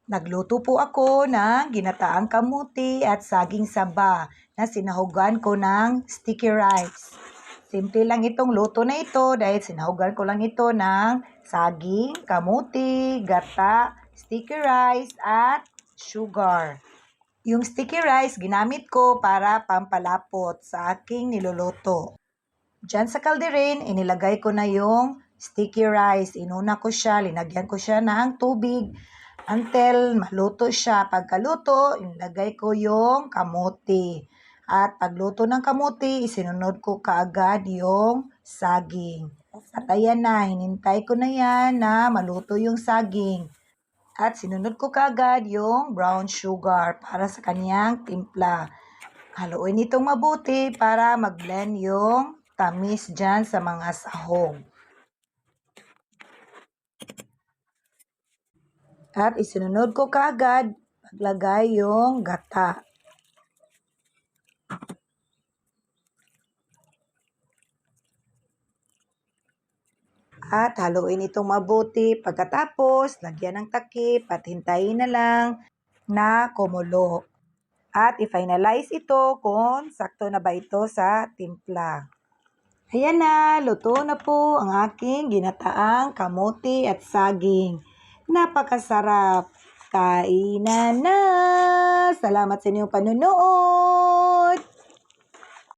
Nagluto po ako ng ginataang kamuti at saging saba na sinahugan ko ng sticky rice. Simple lang itong luto na ito dahil sinahugan ko lang ito ng saging, kamuti, gata, sticky rice at sugar. Yung sticky rice ginamit ko para pampalapot sa aking niluluto. Diyan sa kalderin, inilagay ko na yung sticky rice. Inuna ko siya, linagyan ko siya ng tubig until maluto siya. Pagkaluto, inilagay ko yung kamuti. At pagluto ng kamuti, isinunod ko kaagad yung saging. At ayan na, hinintay ko na yan na maluto yung saging. At sinunod ko kaagad yung brown sugar para sa kanyang timpla. Haluin itong mabuti para mag-blend yung tamis dyan sa mga sahog. At isinunod ko kaagad paglagay yung gata. At haluin itong mabuti. Pagkatapos, lagyan ng takip at hintayin na lang na kumulo. At i-finalize ito kung sakto na ba ito sa timpla. Ayan na, luto na po ang aking ginataang kamote at saging. Napakasarap. Kainan na! Salamat sa inyong panunood!